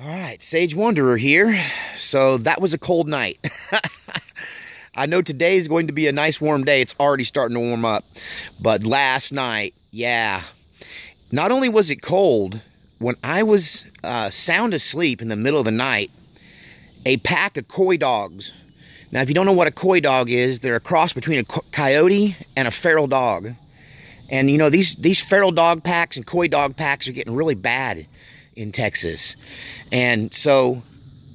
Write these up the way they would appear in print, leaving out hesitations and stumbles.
All right, Sage Wanderer here. So that was a cold night. I know today is going to be a nice warm day. It's already starting to warm up. But last night, yeah. Not only was it cold, when I was sound asleep in the middle of the night, a pack of coy dogs. Now, if you don't know what a coy dog is, they're a cross between a coyote and a feral dog. And you know, these feral dog packs and coy dog packs are getting really bad in Texas. And so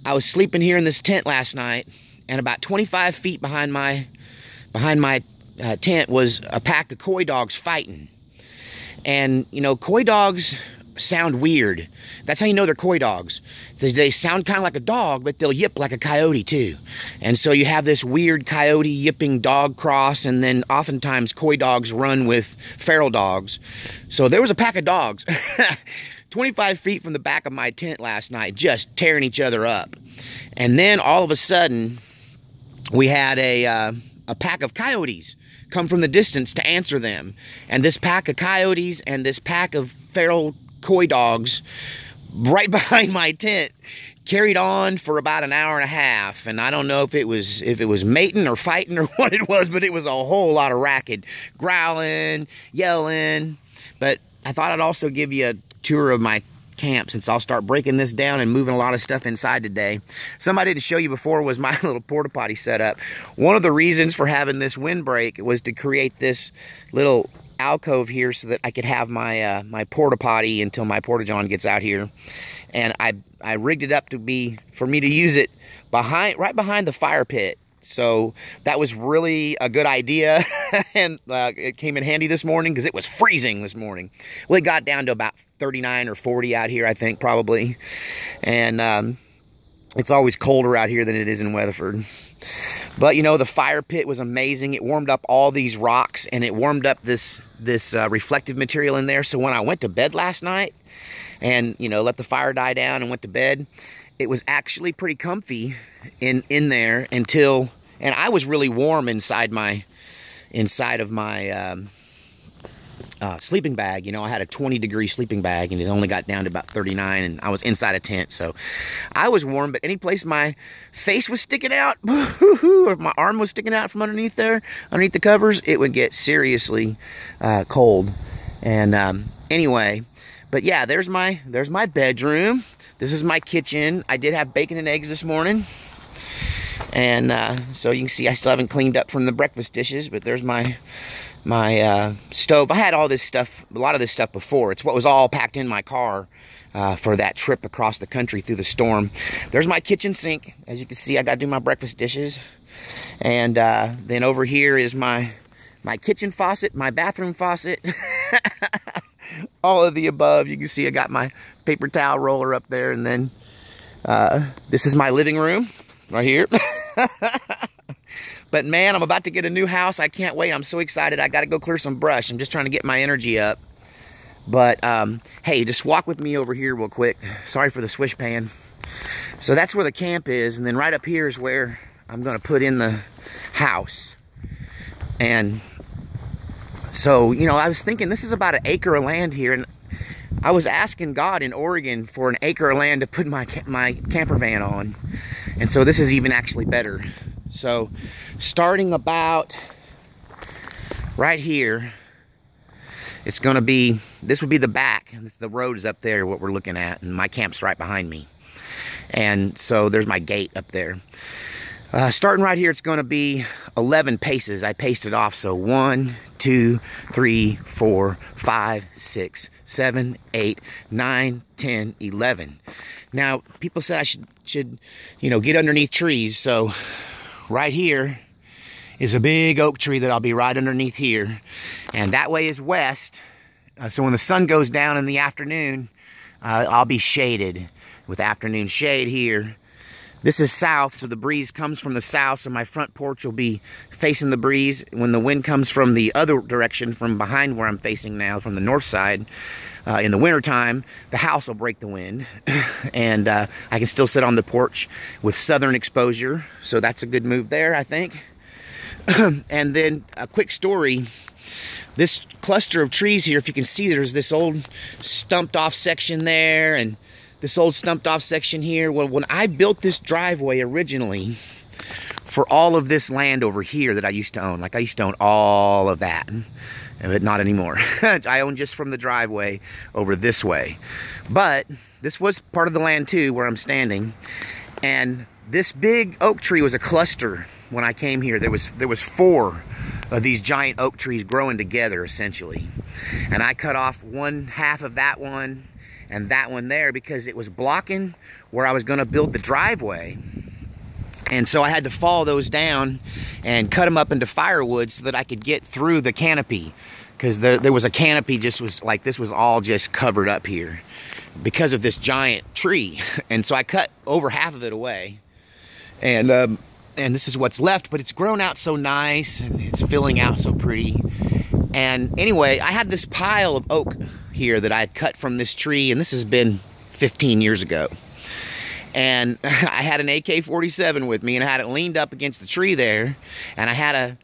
I was sleeping here in this tent last night, and about 25 feet behind my tent was a pack of coy dogs fighting. And you know, coy dogs sound weird. That's how you know they're coy dogs. They sound kind of like a dog, but they'll yip like a coyote too. And so you have this weird coyote yipping dog cross, and then oftentimes coy dogs run with feral dogs. So there was a pack of dogs 25 feet from the back of my tent last night, just tearing each other up. And then all of a sudden, we had a pack of coyotes come from the distance to answer them. And this pack of coyotes and this pack of feral coy dogs right behind my tent carried on for about an hour and a half. And I don't know if it was mating or fighting or what it was, but it was a whole lot of racket, growling, yelling. But I thought I'd also give you a tour of my camp, since I'll start breaking this down and moving a lot of stuff inside today. Something I didn't show you before was my little porta potty setup. One of the reasons for having this windbreak was to create this little alcove here so that I could have my my porta potty until my porta john gets out here. And I rigged it up to be for me to use it right behind the fire pit. So that was really a good idea. And it came in handy this morning because it was freezing this morning. Well, it got down to about 39 or 40 out here, I think, probably. And it's always colder out here than it is in Weatherford. But you know, the fire pit was amazing. It warmed up all these rocks, and it warmed up this reflective material in there. So when I went to bed last night and, you know, let the fire die down and went to bed, it was actually pretty comfy in there until, and I was really warm inside of my sleeping bag. You know, I had a 20-degree sleeping bag, and it only got down to about 39, and I was inside a tent, so I was warm. But any place my face was sticking out, or my arm was sticking out from underneath there, underneath the covers, it would get seriously cold. And anyway, but yeah, there's my bedroom. This is my kitchen. I did have bacon and eggs this morning. And so you can see I still haven't cleaned up from the breakfast dishes, but there's my stove. I had all this stuff, a lot of this stuff before. It's what was all packed in my car for that trip across the country through the storm. There's my kitchen sink. As you can see, I got to do my breakfast dishes. And then over here is my kitchen faucet, my bathroom faucet. All of the above. You can see I got my paper towel roller up there. And then this is my living room right here. But man, I'm about to get a new house. I can't wait. I'm so excited. I got to go clear some brush. I'm just trying to get my energy up. But hey, just walk with me over here real quick. Sorry for the swish pan. So that's where the camp is. And then right up here is where I'm going to put in the house. And so, you know, I was thinking this is about an acre of land here. And I was asking God in Oregon for an acre of land to put my camper van on. And so this is even actually better. So starting about right here, it's going to be, this would be the back. The road is up there, what we're looking at, and my camp's right behind me. And so there's my gate up there. Starting right here, it's going to be 11 paces. I paced it off, so 1, 2, 3, 4, 5, 6, 7, 8, 9, 10, 11. Now, people said I should, you know, get underneath trees. So right here is a big oak tree that I'll be right underneath here. And that way is west. So when the sun goes down in the afternoon, I'll be shaded with afternoon shade here. This is south, so the breeze comes from the south, so my front porch will be facing the breeze. When the wind comes from the other direction, from behind where I'm facing now, from the north side, in the wintertime, the house will break the wind. And I can still sit on the porch with southern exposure, so that's a good move there, I think. And then a quick story. This cluster of trees here, if you can see, there's this old stumped off section there, and this old stumped off section here. Well, when I built this driveway originally for all of this land over here that I used to own, like I used to own all of that, but not anymore. I own just from the driveway over this way. But this was part of the land too, where I'm standing. And this big oak tree was a cluster when I came here. There was 4 of these giant oak trees growing together, essentially. And I cut off one half of that one and that one there because it was blocking where I was going to build the driveway. And so I had to fall those down and cut them up into firewood so that I could get through the canopy, because there was a canopy, just was like, this was all just covered up here because of this giant tree. And so I cut over half of it away, and this is what's left, but it's grown out so nice and it's filling out so pretty. And anyway, I had this pile of oak here that I had cut from this tree, and this has been 15 years ago. And I had an AK-47 with me, and I had it leaned up against the tree there, and I had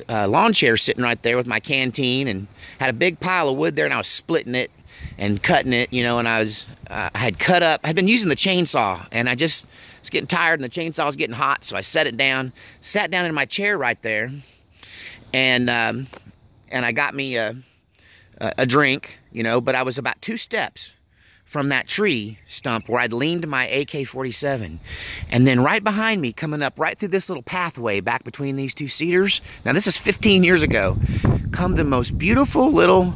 a lawn chair sitting right there with my canteen, and had a big pile of wood there, and I was splitting it and cutting it, you know. And I had cut up, I'd been using the chainsaw, and I just was getting tired, and the chainsaw was getting hot, so I set it down, sat down in my chair right there, and I got me a drink, you know. But I was about 2 steps from that tree stump where I'd leaned my AK-47. And then right behind me, coming up right through this little pathway back between these 2 cedars, now this is 15 years ago, come the most beautiful little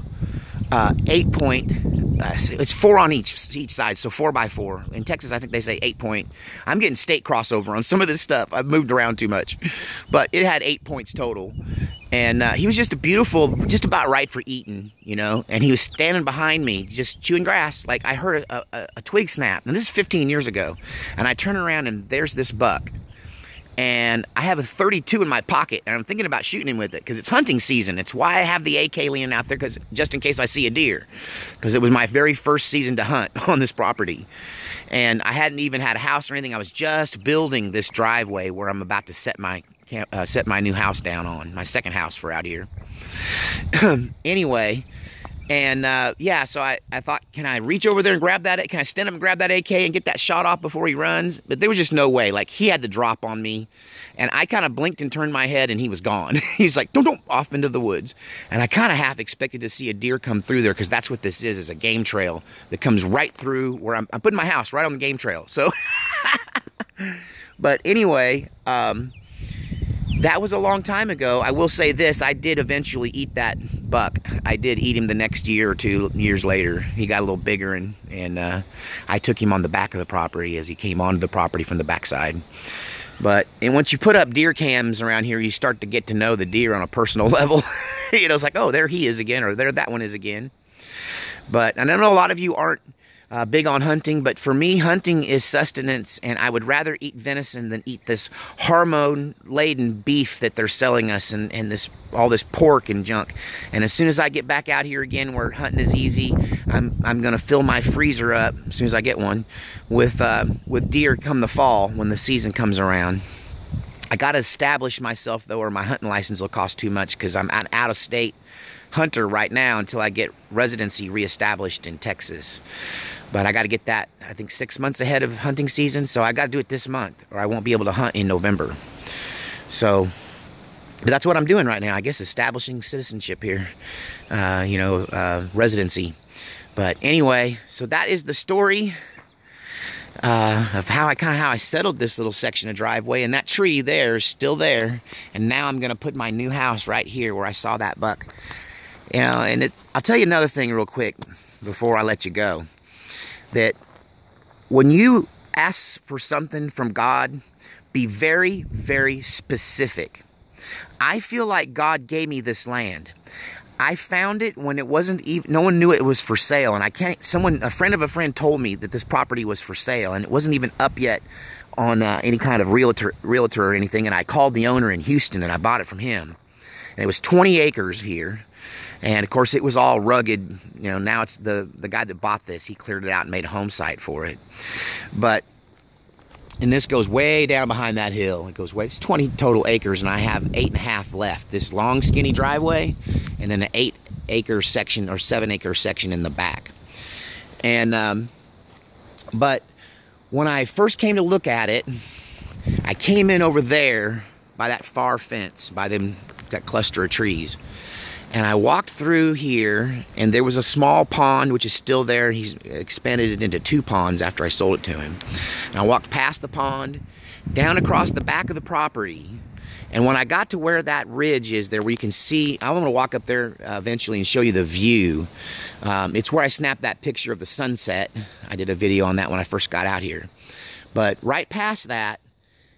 8-point, it's 4 on each side, so 4x4. In Texas, I think they say 8-point. I'm getting state crossover on some of this stuff. I've moved around too much. But it had 8 points total. And he was just a beautiful, just about right for eating, you know. And he was standing behind me, just chewing grass. Like, I heard a twig snap. And this is 15 years ago. And I turn around, and there's this buck. And I have a .32 in my pocket, and I'm thinking about shooting him with it because it's hunting season. It's why I have the AK leaning out there, because just in case I see a deer, because it was my very first season to hunt on this property. And I hadn't even had a house or anything. I was just building this driveway where I'm about to set my new house down on, my second house for out here. Anyway, and yeah, so I thought, can I reach over there and grab that? Can I stand up and grab that AK and get that shot off before he runs? But there was just no way. Like, he had the drop on me, and I kind of blinked and turned my head, and he was gone. He's like, don't, off into the woods. And I kind of half expected to see a deer come through there, because that's what this is a game trail that comes right through where I'm putting my house right on the game trail. So, but anyway, that was a long time ago. I will say this, I did eventually eat that buck. I did eat him the next year or 2 years later. He got a little bigger, and I took him on the back of the property as he came onto the property from the backside. And once you put up deer cams around here, you start to get to know the deer on a personal level. You know, it's like, oh, there he is again, or there that one is again. But, and I know a lot of you aren't big on hunting, but for me, hunting is sustenance, and I would rather eat venison than eat this hormone-laden beef that they're selling us, and all this pork and junk. And as soon as I get back out here again where hunting is easy, I'm gonna fill my freezer up as soon as I get one with deer come the fall when the season comes around. I gotta establish myself though, or my hunting license will cost too much, because I'm an out-of-state hunter right now until I get residency reestablished in Texas. But I got to get that, I think, 6 months ahead of hunting season, so I got to do it this month, or I won't be able to hunt in November. So, but that's what I'm doing right now, I guess, establishing citizenship here, you know, residency. But anyway, so that is the story of how I settled this little section of driveway. And that tree there is still there, and now I'm gonna put my new house right here where I saw that buck. You know, and I'll tell you another thing real quick before I let you go, that when you ask for something from God, be very, very specific. I feel like God gave me this land. I found it when it wasn't even, no one knew it was for sale. And a friend of a friend told me that this property was for sale, and it wasn't even up yet on any kind of realtor or anything. And I called the owner in Houston, and I bought it from him. And it was 20 acres here. And of course it was all rugged, you know. Now it's the guy that bought this, he cleared it out and made a home site for it. And this goes way down behind that hill. It goes way, it's 20 total acres, and I have 8.5 left. This long skinny driveway, and then an 8-acre section or 7-acre section in the back. And But when I first came to look at it, I came in over there by that far fence, by that cluster of trees. And I walked through here, and there was a small pond, which is still there. He's expanded it into 2 ponds after I sold it to him. And I walked past the pond, down across the back of the property. And when I got to where that ridge is there, where you can see, I'm going to walk up there eventually and show you the view. It's where I snapped that picture of the sunset. I did a video on that when I first got out here. But right past that,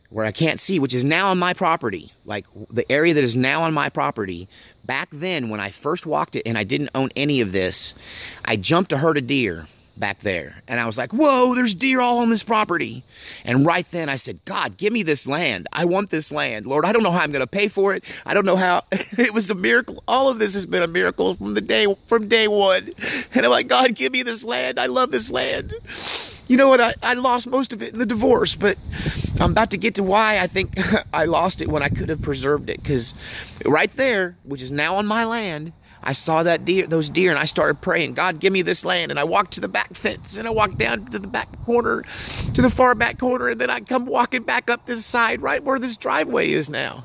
where I can't see, which is now on my property, like the area that is now on my property, back then when I first walked it and I didn't own any of this, I jumped a herd of deer back there. And I was like, whoa, there's deer all on this property. And right then I said, God, give me this land. I want this land. Lord, I don't know how I'm going to pay for it. I don't know how. It was a miracle. All of this has been a miracle from day one. And I'm like, God, give me this land. I love this land. You know what? I lost most of it in the divorce, but I'm about to get to why I think I lost it when I could have preserved it. Because right there, which is now on my land, I saw those deer, and I started praying, God, give me this land. And I walked to the back fence, and I walked down to the back corner, to the far back corner, and then I come walking back up this side, right where this driveway is now.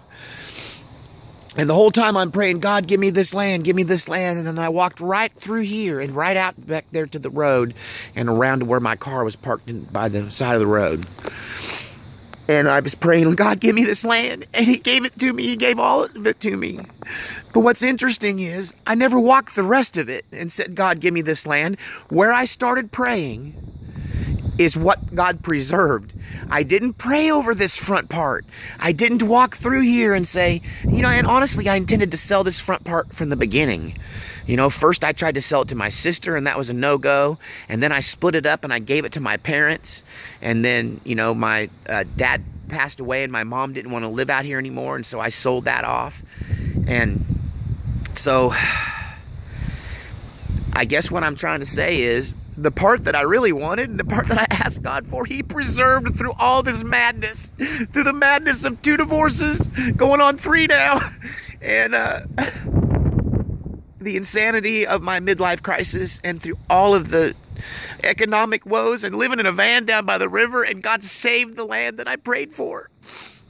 And the whole time I'm praying, God, give me this land, give me this land. And then I walked right through here and right out back there to the road and around to where my car was parked by the side of the road. And I was praying, God, give me this land. And he gave it to me. He gave all of it to me. But what's interesting is I never walked the rest of it and said, God, give me this land. Where I started praying is what God preserved. I didn't pray over this front part. I didn't walk through here and say, you know, and honestly, I intended to sell this front part from the beginning. You know, first I tried to sell it to my sister, and that was a no-go. And then I split it up and I gave it to my parents. And then, you know, my dad passed away and my mom didn't want to live out here anymore. And so I sold that off. And so I guess what I'm trying to say is, the part that I really wanted, and the part that I asked God for, he preserved through all this madness, through the madness of 2 divorces, going on 3 now, and the insanity of my midlife crisis, and through all of the economic woes, and living in a van down by the river, and God saved the land that I prayed for.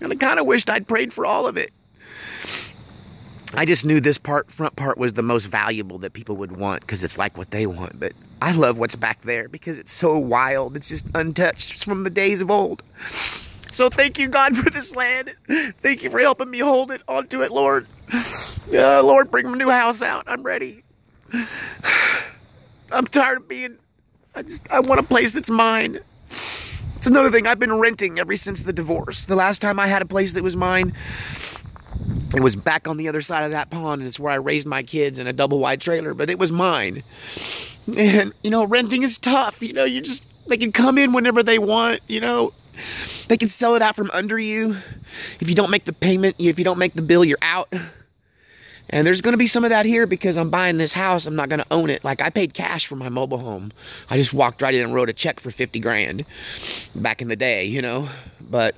And I kind of wished I'd prayed for all of it. I just knew this front part was the most valuable that people would want, because it's like what they want. But I love what's back there because it's so wild. It's just untouched from the days of old. So thank you, God, for this land. Thank you for helping me hold it onto it, Lord. Lord, bring my new house out. I'm ready. I'm tired of being... I want a place that's mine. It's another thing. I've been renting ever since the divorce. The last time I had a place that was mine, it was back on the other side of that pond, and it's where I raised my kids in a double-wide trailer, but it was mine. And, you know, renting is tough. You know, they can come in whenever they want, you know. They can sell it out from under you. If you don't make the payment, if you don't make the bill, you're out. And there's going to be some of that here because I'm buying this house. I'm not going to own it. Like, I paid cash for my mobile home. I just walked right in and wrote a check for 50 grand back in the day, you know. But,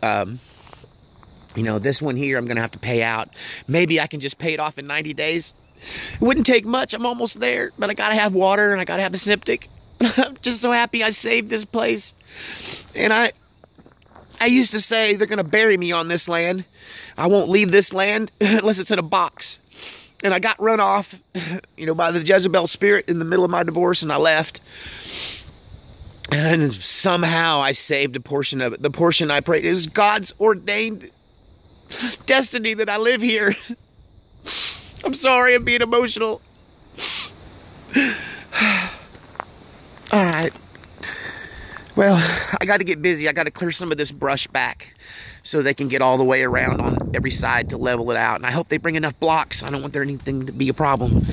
you know, this one here I'm going to have to pay out. Maybe I can just pay it off in 90 days. It wouldn't take much. I'm almost there. But I got to have water and I got to have a septic. I'm just so happy I saved this place. And I used to say they're going to bury me on this land. I won't leave this land unless it's in a box. And I got run off, you know, by the Jezebel spirit in the middle of my divorce, and I left. And somehow I saved a portion of it. The portion I prayed is God's ordained destiny that I live here. I'm sorry, I'm being emotional. All right. Well, I got to get busy. I got to clear some of this brush back so they can get all the way around on every side to level it out. And I hope they bring enough blocks. I don't want there anything to be a problem.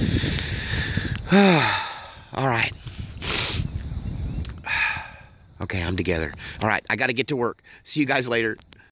All right. Okay, I'm together. All right, I got to get to work. See you guys later.